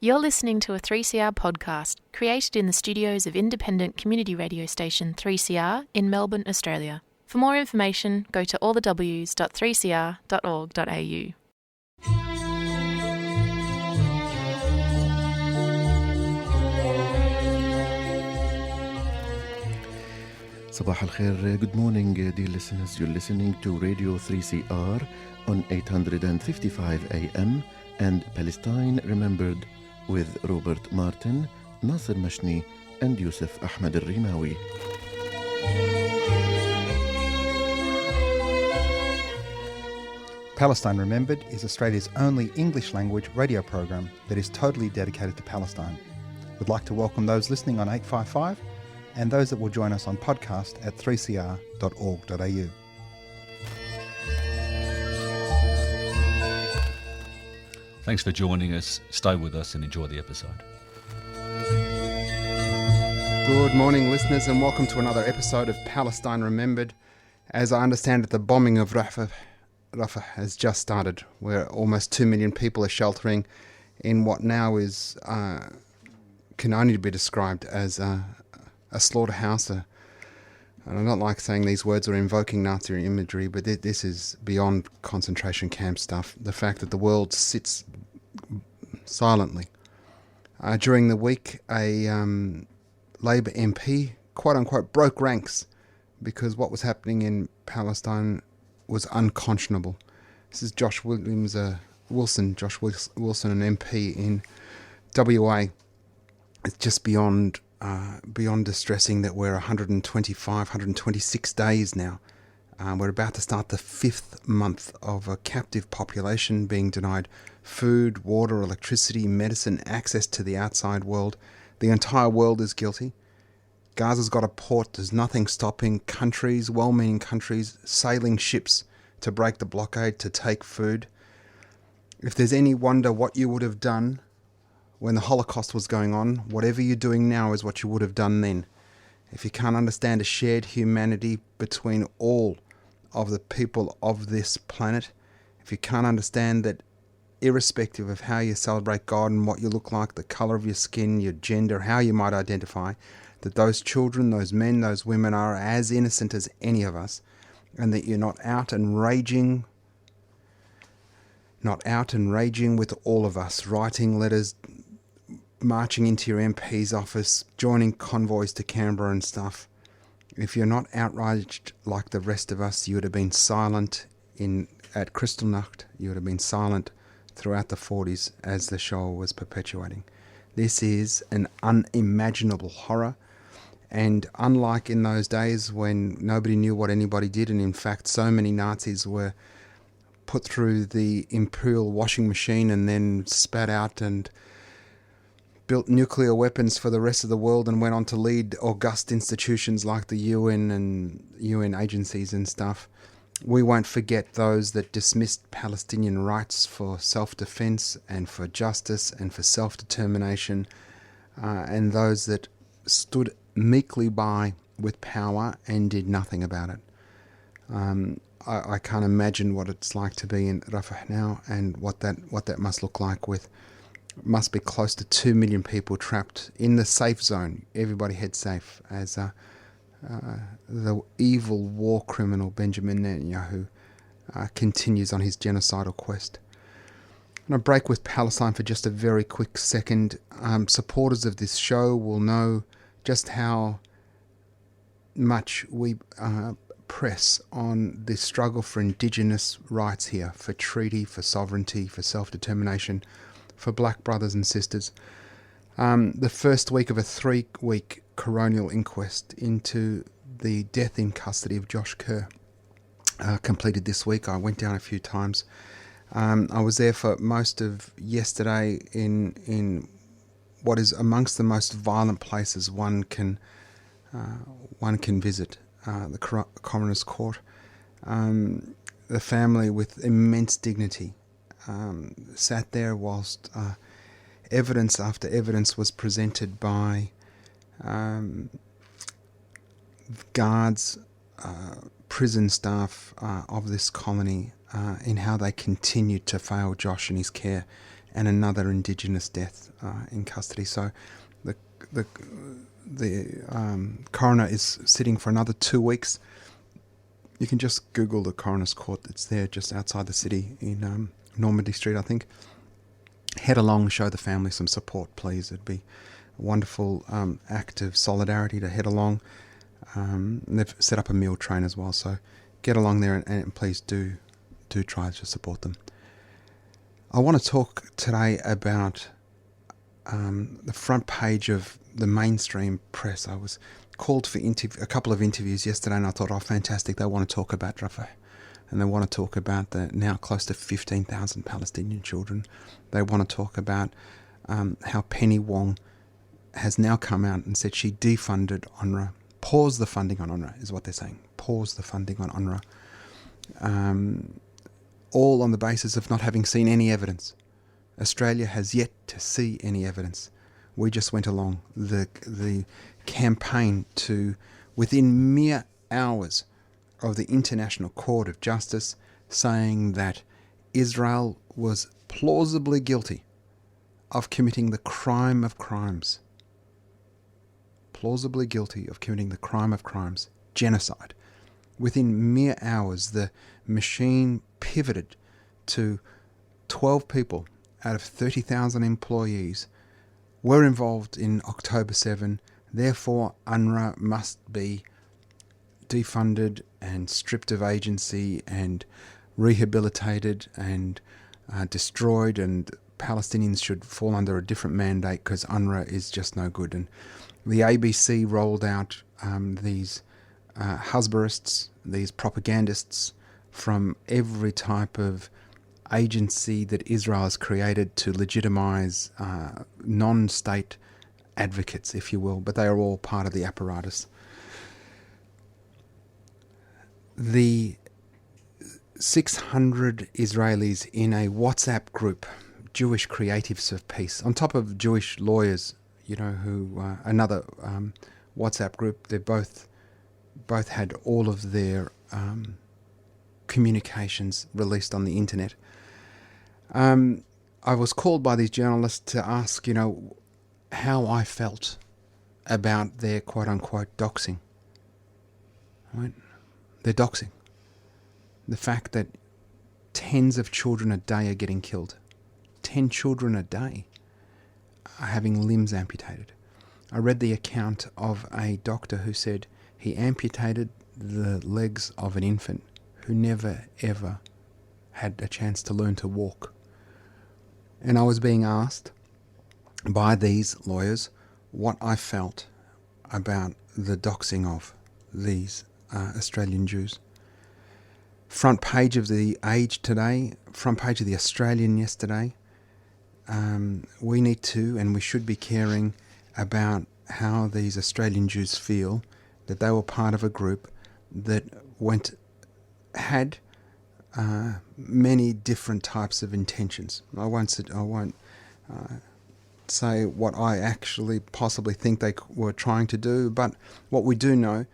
You're listening to a 3CR podcast created in the studios of independent community radio station 3CR in Melbourne, Australia. For more information, go to allthews.3cr.org.au. Sabah al-Khair, good morning dear listeners. You're listening to Radio 3CR on 855 AM and Palestine Remembered with Robert Martin, Nasser Mashni and Yusuf Ahmed al-Rimawi. Palestine Remembered is Australia's only English-language radio program that is totally dedicated to Palestine. We'd like to welcome those listening on 855 and those that will join us on podcast at 3cr.org.au. Thanks for joining us. Stay with us and enjoy the episode. Good morning, listeners, and welcome to another episode of Palestine Remembered. As I understand it, the bombing of Rafah has just started, where almost 2 million people are sheltering in what now is can only be described as a slaughterhouse. And I don't like saying these words or invoking Nazi imagery, but this is beyond concentration camp stuff. The fact that the world sits silently. During the week, a Labour MP, quote-unquote, broke ranks because what was happening in Palestine was unconscionable. This is Josh Wilson, an MP in WA. It's just beyond distressing that we're 126 days now. We're about to start the 5th month of a captive population being denied food, water, electricity, medicine, access to the outside world. The entire world is guilty. Gaza's got a port. There's nothing stopping countries, well-meaning countries, sailing ships to break the blockade, to take food. If there's any wonder what you would have done when the Holocaust was going on, whatever you're doing now is what you would have done then. If you can't understand a shared humanity between all of the people of this planet, if you can't understand that irrespective of how you celebrate God and what you look like, the colour of your skin, your gender, how you might identify, that those children, those men, those women are as innocent as any of us, and that you're not out and raging with all of us, writing letters, marching into your MP's office, joining convoys to Canberra and stuff. If you're not outraged like the rest of us, you would have been silent at Kristallnacht. You would have been silent throughout the 40s as the Shoah was perpetuating. This is an unimaginable horror, and unlike in those days when nobody knew what anybody did, and in fact so many Nazis were put through the imperial washing machine and then spat out and built nuclear weapons for the rest of the world and went on to lead august institutions like the UN and UN agencies and stuff. We won't forget those that dismissed Palestinian rights for self-defense and for justice and for self-determination, and those that stood meekly by with power and did nothing about it. I can't imagine what it's like to be in Rafah now, and what that must look like must be close to 2 million people trapped in the safe zone. Everybody head safe as the evil war criminal Benjamin Netanyahu continues on his genocidal quest. I'm going to break with Palestine for just a very quick second. Supporters of this show will know just how much we press on the struggle for Indigenous rights here, for treaty, for sovereignty, for self-determination, for black brothers and sisters. The first week of a 3-week coronial inquest into the death in custody of Josh Kerr completed this week. I went down a few times. I was there for most of yesterday in what is amongst the most violent places one can visit, the Coroner's Court. The family with immense dignity sat there whilst evidence after evidence was presented by guards, prison staff of this colony in how they continued to fail Josh and his care and another Indigenous death in custody. So the coroner is sitting for another 2 weeks. You can just Google the coroner's court. It's there just outside the city in Normandy Street, I think. Head along, show the family some support, please. It'd be a wonderful act of solidarity to head along. And they've set up a meal train as well, so get along there and please do try to support them. I want to talk today about the front page of the mainstream press. I was called for a couple of interviews yesterday, and I thought, oh, fantastic, they want to talk about Rafah. And they want to talk about the now close to 15,000 Palestinian children. They want to talk about how Penny Wong has now come out and said she defunded UNRWA. Pause the funding on UNRWA is what they're saying. Pause the funding on UNRWA. All on the basis of not having seen any evidence. Australia has yet to see any evidence. We just went along the campaign to, within mere hours of the International Court of Justice saying that Israel was plausibly guilty of committing the crime of crimes. Plausibly guilty of committing the crime of crimes, genocide. Within mere hours, the machine pivoted to 12 people out of 30,000 employees were involved in October 7. Therefore, UNRWA must be defunded and stripped of agency and rehabilitated and destroyed, and Palestinians should fall under a different mandate because UNRWA is just no good. And the ABC rolled out these husbarists, these propagandists from every type of agency that Israel has created to legitimize non-state advocates, if you will, but they are all part of the apparatus. The 600 Israelis in a WhatsApp group, Jewish Creatives of Peace, on top of Jewish lawyers, who another WhatsApp group. They both had all of their communications released on the internet. I was called by these journalists to ask, how I felt about their quote-unquote doxing. Right? Their doxing. The fact that tens of children a day are getting killed. 10 children a day are having limbs amputated. I read the account of a doctor who said he amputated the legs of an infant who never, ever had a chance to learn to walk. And I was being asked by these lawyers what I felt about the doxing of these Australian Jews. Front page of the Age today, front page of the Australian yesterday. We need to and we should be caring about how these Australian Jews feel that they were part of a group that had many different types of intentions. I won't say what I actually possibly think they were trying to do, but what we do know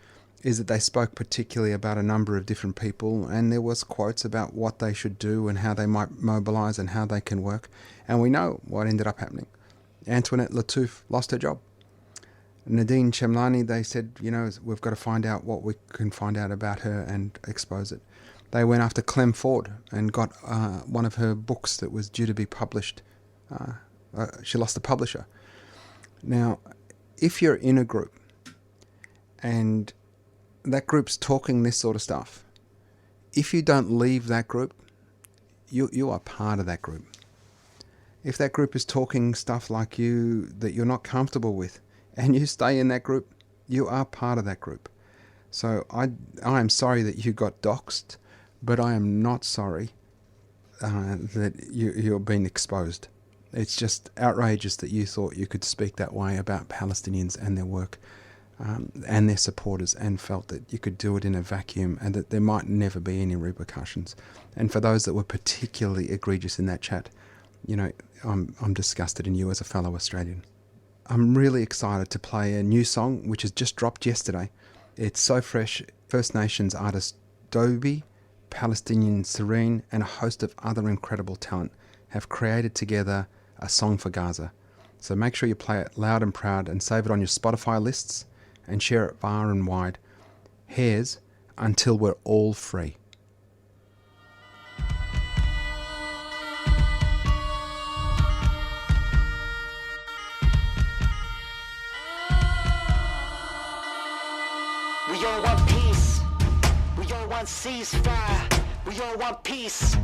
is that they spoke particularly about a number of different people, and there was quotes about what they should do and how they might mobilise and how they can work. And we know what ended up happening. Antoinette Lattouf lost her job. Nadine Chemlani, they said, we've got to find out what we can find out about her and expose it. They went after Clem Ford and got one of her books that was due to be published. She lost the publisher. Now, if you're in a group and that group's talking this sort of stuff, if you don't leave that group, you are part of that group. If that group is talking stuff like you that you're not comfortable with, and you stay in that group, you are part of that group. So I am sorry that you got doxed, but I am not sorry that you're being exposed. It's just outrageous that you thought you could speak that way about Palestinians and their work and their supporters, and felt that you could do it in a vacuum and that there might never be any repercussions. And for those that were particularly egregious in that chat, I'm disgusted in you as a fellow Australian. I'm really excited to play a new song which has just dropped yesterday. It's so fresh. First Nations artist Dobie, Palestinian Serene, and a host of other incredible talent have created together a song for Gaza. So make sure you play it loud and proud and save it on your Spotify lists and share it far and wide. Here's Until We're All Free. We all want peace. We all want ceasefire. We all want peace.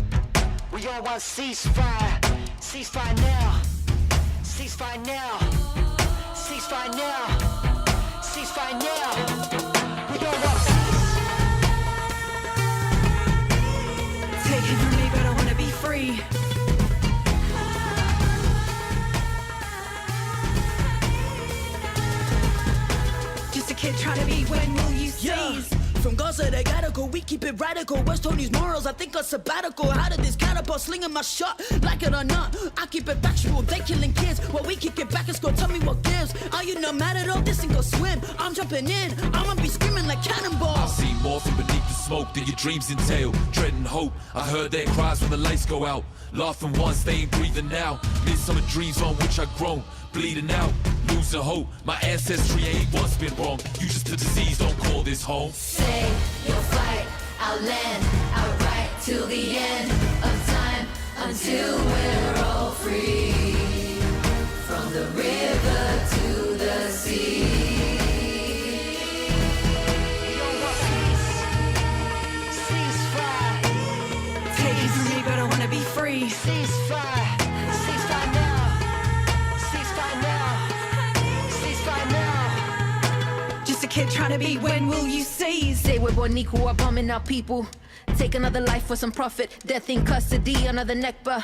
We all want ceasefire. Ceasefire now. Ceasefire now. Ceasefire now. Ceasefire now. We all want peace. Take it from me, but I wanna be free. Just a kid trying to be, when will you cease? From Gaza to Gattaca, we keep it radical. West Tony's morals, I think a sabbatical. How did this catapult slinging my shot? Like it or not, I keep it factual. They killing kids while we kick it back and score. Tell me what gives. Are you not mad at all? This ain't go swim. I'm jumping in. I'ma be screaming like cannonball. I see more from beneath the smoke than your dreams entail. Dreading hope, I heard their cries when the lights go out. Laughing once, they ain't breathing now. Midsummer dreams on which I've grown. Bleeding out, losing hope. My ancestry ain't once been wrong. You just a disease, don't call this home. Say you'll fight our land, our right till the end of time, until we're all free. From the river to the sea. We all want peace. Ceasefire. Take it from me, but I wanna be free. Ceasefire. Ceasefire now. Ceasefire now. Ceasefire now. Just a kid trying to be, when will you cease? Say we're born equal, are bombing our people. Take another life for some profit. Death in custody, another Nakba.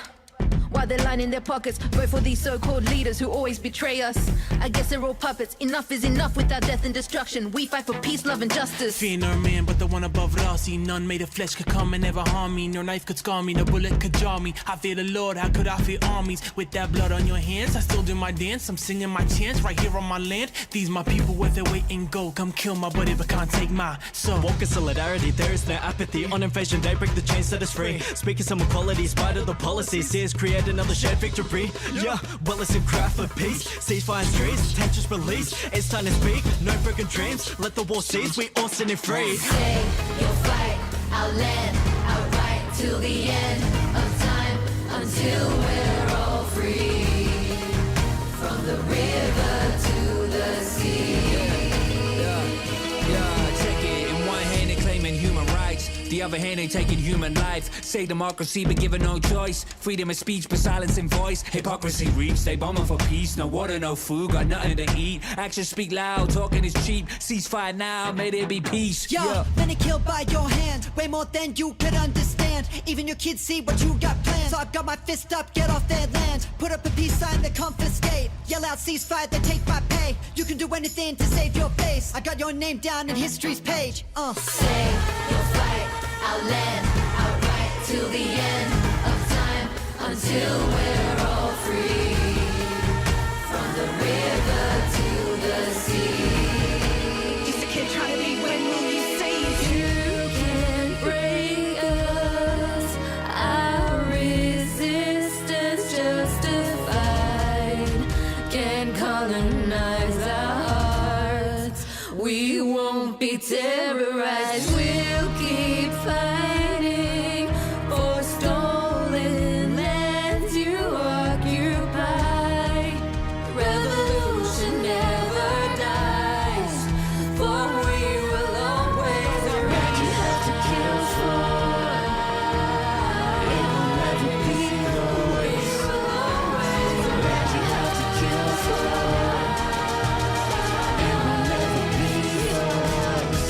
While they're lining their pockets, vote for these so-called leaders who always betray us. I guess they're all puppets. Enough is enough without death and destruction. We fight for peace, love and justice. Fear no man but the one above it all. See, none made of flesh could come and never harm me. No knife could scar me, no bullet could jar me. I fear the Lord, how could I fear armies? With that blood on your hands, I still do my dance. I'm singing my chants right here on my land. These my people with their weight in gold. Come kill my body but can't take my soul. Walk in solidarity, there is no apathy. On invasion day, break the chains, set us free. Speaking some equality, spite of the policies. See us create another shared victory. Yeah, well it's a cry for peace. Ceasefire streets, tensions release. It's time to speak, no broken dreams. Let the war cease, we all set it free. Say you'll fight our land, our right till the end of time, until we're all free. From the river to the sea. Yeah, check it. In one hand they claiming human rights, the other hand they taking human life. Say democracy but given no choice. Freedom of speech but silencing voice. Hypocrisy reeks, they bombing for peace. No water, no food, got nothing to eat. Actions speak loud, talking is cheap. Ceasefire now, may there be peace. Yo, many killed by your hand, way more than you could understand. Even your kids see what you got planned. So I've got my fist up, get off their land. Put up a peace sign, they confiscate. Yell out ceasefire, they take my pay. You can do anything to save your face. I got your name down in history's page. Say you'll fight our land, our right till the end of time, until we're all free. From the river to the sea. Just a kid trying to be, when will you cease? You can't break us, our resistance justified. Can't colonize our hearts. We won't be terrorized. We'll keep fighting for stolen land to occupy. Revolution never dies, for we will always what you have to kill for. It will never be yours. We will always what you have to kill for. It will never be yours.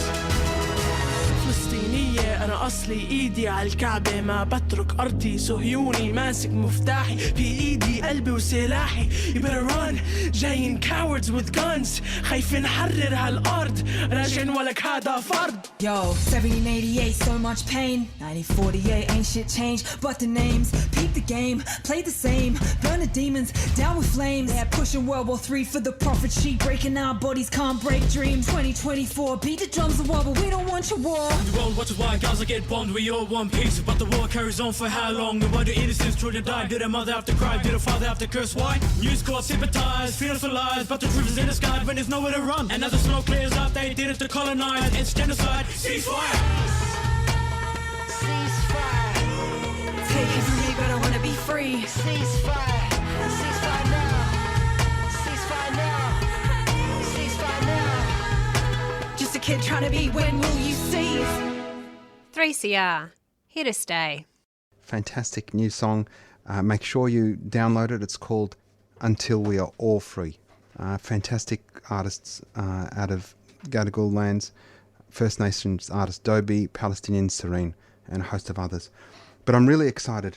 فلسطينية أنا أصلي إيدي على الكعبة ما بترك أرضي صهيوني ماسك مفتاحي في إيدي قلبي وسلاحي. You better run جايين cowards with guns خايفين نحرر هالأرض راجعين ولك هذا فرض. Yo, 1788, so much pain. 1948, ain't shit changed but the names. Peep the game, play the same. Burn the demons, down with flames. They're pushing World War III for the prophet sheet. Breaking our bodies, can't break dreams. 2024, beat the drums of war, but we don't want your war. The world watches why Gaza get bombed. bond, we all want peace. But the war carries on for how long? And why do innocents truly die? Did a mother have to cry? Did a father have to curse? Why? News corps sympathize, fears for lies. But the truth is in the sky when there's nowhere to run. And as the smoke clears out, they did it to colonize. It's genocide. Ceasefire! Ceasefire. Take it from me, but I wanna be free. Ceasefire. Ceasefire now. Ceasefire now. Ceasefire now. Just a kid trying to be, when will you see? 3CR, here to stay. Fantastic new song. Make sure you download it. It's called Until We Are All Free. Fantastic artists out of Gadigal lands, First Nations artist Dobie, Palestinian Serene, and a host of others. But I'm really excited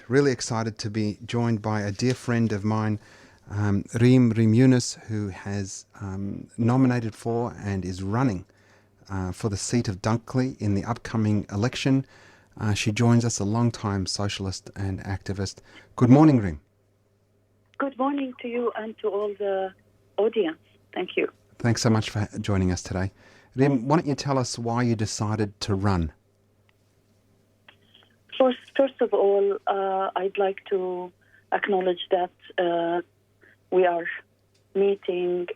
to be joined by a dear friend of mine, Reem Yunis, who has nominated for and is running for the seat of Dunkley in the upcoming election. She joins us, a long-time socialist and activist. Good morning, Reem. Good morning to you and to all the audience. Thank you. Thanks so much for joining us today. Reem, why don't you tell us why you decided to run? First of all, I'd like to acknowledge that we are meeting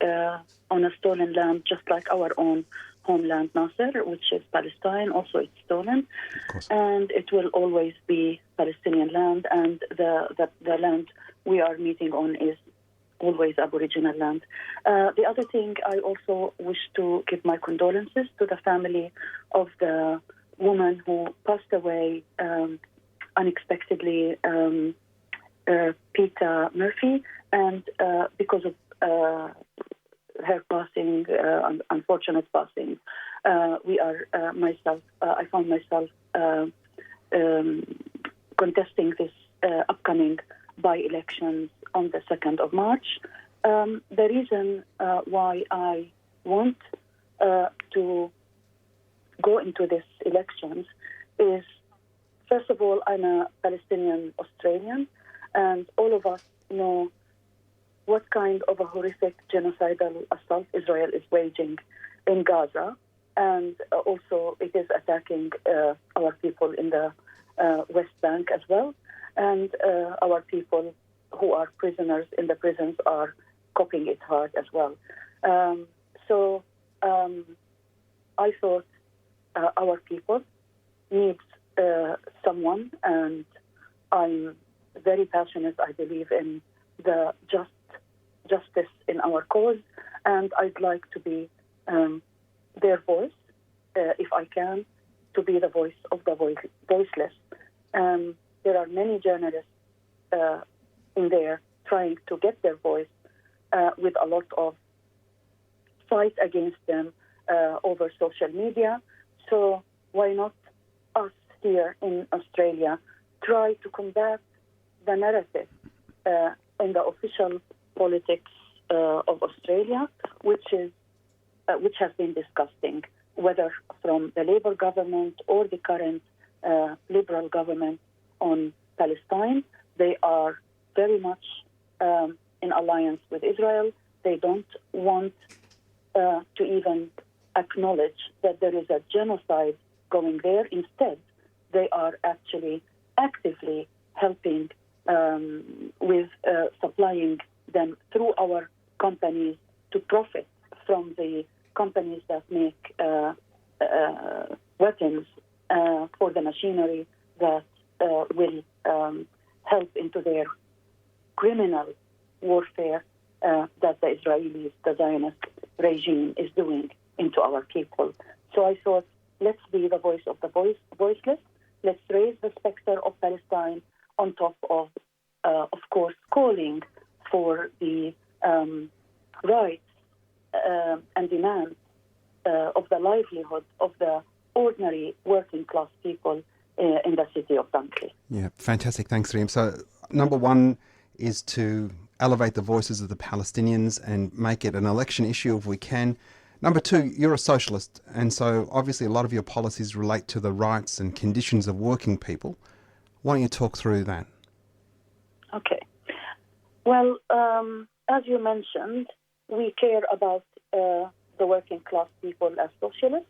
on a stolen land, just like our own homeland, Nasser, which is Palestine. Also, it's stolen, and it will always be Palestinian land. And the land we are meeting on is always Aboriginal land. The other thing, I also wish to give my condolences to the family of the woman who passed away unexpectedly, Peter Murphy, and because of her passing, unfortunate passing, I found myself contesting this upcoming by-elections on the 2nd of March. The reason why I want to go into these elections is, first of all, I'm a Palestinian-Australian, and all of us know what kind of a horrific genocidal assault Israel is waging in Gaza, and also it is attacking our people in the West Bank as well, and our people who are prisoners in the prisons are coping it hard as well. So I thought our people needs someone, and I'm very passionate. I believe in the justice in our cause, and I'd like to be their voice, if I can, to be the voice of the voiceless. There are many journalists in there trying to get their voice with a lot of fight against them over social media. So why not us here in Australia try to combat the narrative in the official politics of Australia, which has been disgusting, whether from the Labour government or the current Liberal government on Palestine. They are very much in alliance with Israel. They don't want to even acknowledge that there is a genocide going there. Instead, they are actually actively helping with supplying them through our companies to profit from the companies that make weapons for the machinery that will help into their criminal warfare that the Israelis, the Zionist regime, is doing into our people. So I thought, let's be the voice of the voiceless. Let's raise the specter of Palestine on top of course, calling for the rights and demands of the livelihood of the ordinary working class people in the city of Dunkley. Yeah, fantastic. Thanks, Reem. So, number one is to elevate the voices of the Palestinians and make it an election issue if we can. Number two, you're a socialist, and so obviously a lot of your policies relate to the rights and conditions of working people. Why don't you talk through that? Okay. Well, as you mentioned, we care about the working class people as socialists.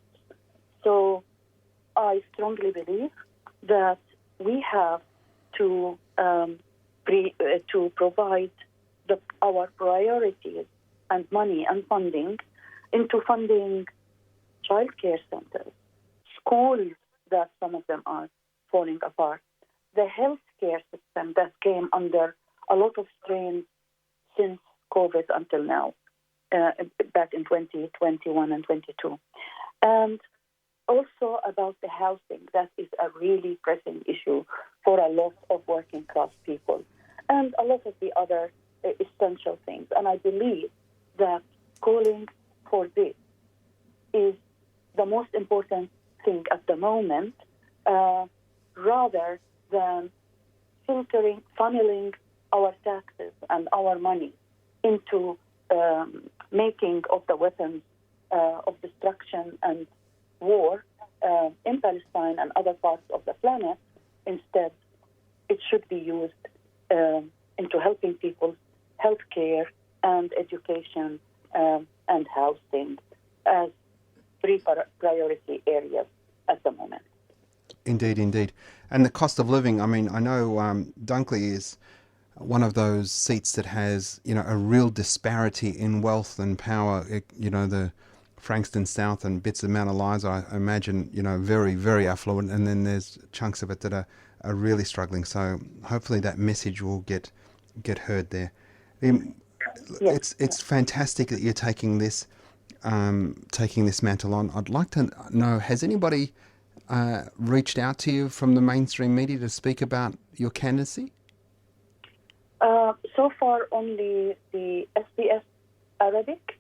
So I strongly believe that we have to provide our priorities and money and funding into funding child care centers, schools that some of them are falling apart, the healthcare system that came under a lot of strain since COVID until now, back in 2021 and 22. And also about the housing, that is a really pressing issue for a lot of working class people and a lot of the other essential things. And I believe that calling for this is the most important thing at the moment, rather than funneling our taxes and our money into making of the weapons of destruction and war in Palestine and other parts of the planet. Instead, it should be used into helping people's health care and education and housing as three priority areas at the moment. Indeed, indeed. And the cost of living, I mean, I know Dunkley is one of those seats that has, a real disparity in wealth and power. The Frankston South and bits of Mount Eliza, I imagine, very, very affluent. And then there's chunks of it that are really struggling. So hopefully that message will get heard there. It's fantastic that you're taking this mantle on. I'd like to know, has anybody reached out to you from the mainstream media to speak about your candidacy? So far, only the SBS Arabic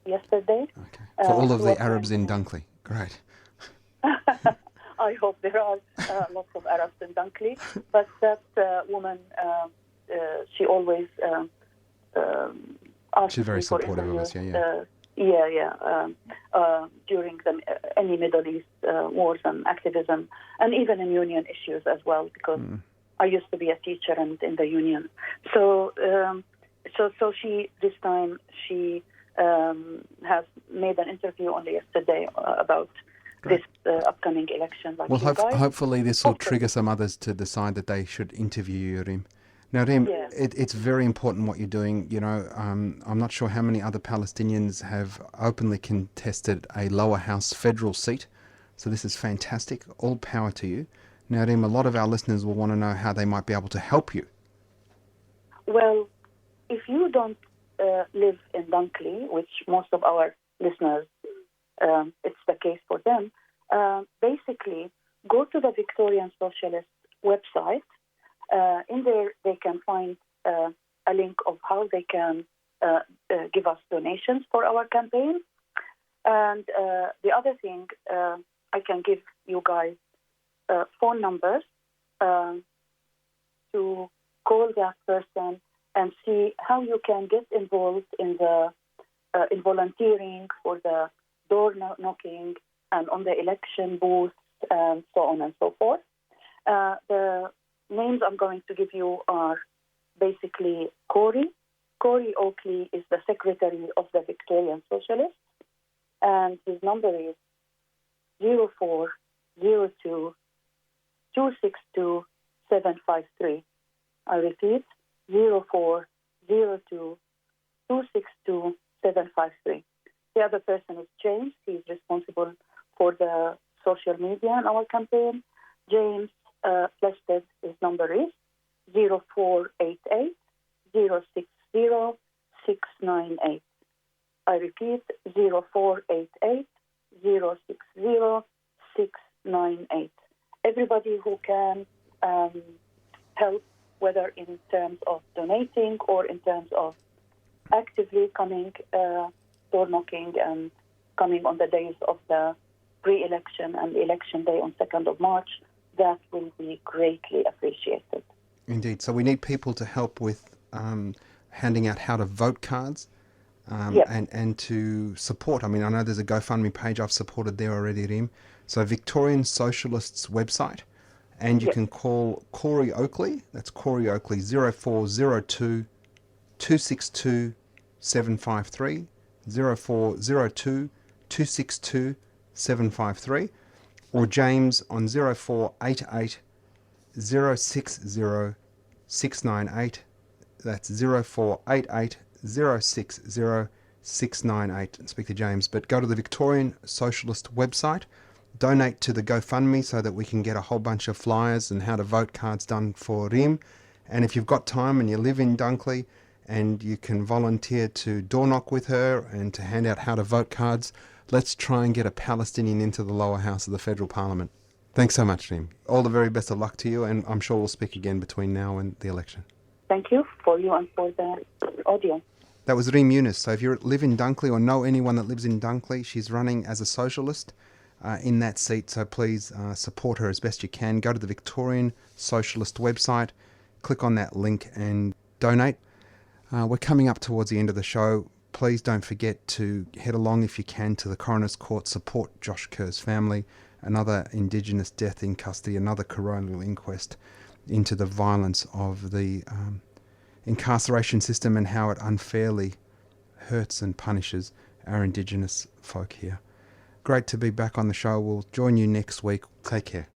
yesterday. Okay. For all of the Arabs in Dunkley. Great. I hope there are lots of Arabs in Dunkley. But that woman, she always asks She's very me for supportive of us, interviews. During any Middle East wars and activism, and even in union issues as well, because I used to be a teacher and in the union. So she this time she has made an interview only yesterday about this upcoming election. Like well, hopefully this will trigger some others to decide that they should interview you, Reem. Now, Reem, it's very important what you're doing. I'm not sure how many other Palestinians have openly contested a lower house federal seat. So this is fantastic. All power to you. Now, Reem, a lot of our listeners will want to know how they might be able to help you. Well, if you don't live in Dunkley, which most of our listeners, it's the case for them, basically go to the Victorian Socialist website. In there, they can find a link of how they can give us donations for our campaign. And the other thing, I can give you guys phone numbers to call that person and see how you can get involved in in volunteering for the door knocking and on the election booths and so on and so forth. The names I'm going to give you are basically Corey. Corey Oakley is the secretary of the Victorian Socialists, and his number is 0402 262 753. I repeat, 0402 262 753. The other person is James. He's responsible for the social media in our campaign. James Flested, his number is 0488 060 698. I repeat, 0488 060 698. Everybody who can help, whether in terms of donating or in terms of actively coming door knocking and coming on the days of the pre-election and election day on 2nd of March, that will be greatly appreciated. Indeed. So we need people to help with handing out how to vote cards and to support. I mean, I know there's a GoFundMe page I've supported there already, Reem. So Victorian Socialists website, and you can call Corey Oakley. That's Corey Oakley, 0402 262 753, 0402 262 753. or James on 0488 060 698. That's 0488 060 698. Speak to James. But go to the Victorian Socialist website, donate to the GoFundMe so that we can get a whole bunch of flyers and how to vote cards done for Reem. And if you've got time and you live in Dunkley and you can volunteer to door knock with her and to hand out how to vote cards, let's try and get a Palestinian into the lower house of the federal parliament. Thanks so much, Reem. All the very best of luck to you, and I'm sure we'll speak again between now and the election. Thank you for you and for the audience. That was Reem Yunis. So if you live in Dunkley or know anyone that lives in Dunkley, she's running as a socialist in that seat. So please support her as best you can. Go to the Victorian Socialist website, click on that link and donate. We're coming up towards the end of the show. Please don't forget to head along if you can to the Coroner's Court, support Josh Kerr's family, another Indigenous death in custody, another coronial inquest into the violence of the incarceration system and how it unfairly hurts and punishes our Indigenous folk here. Great to be back on the show. We'll join you next week. Take care.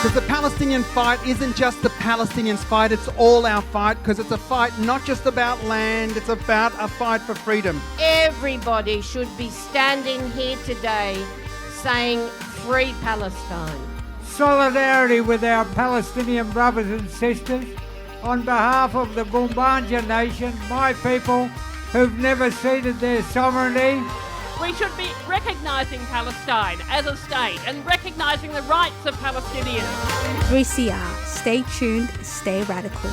Because the Palestinian fight isn't just the Palestinians' fight, it's all our fight, because it's a fight not just about land, it's about a fight for freedom. Everybody should be standing here today saying, Free Palestine. Solidarity with our Palestinian brothers and sisters on behalf of the Gumbaynja Nation, my people who've never ceded their sovereignty. We should be recognising Palestine as a state and recognising the rights of Palestinians. 3CR. Stay tuned, stay radical.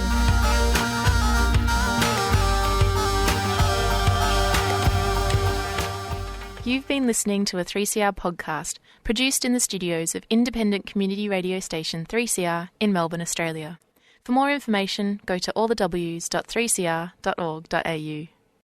You've been listening to a 3CR podcast produced in the studios of independent community radio station 3CR in Melbourne, Australia. For more information, go to allthews.3cr.org.au.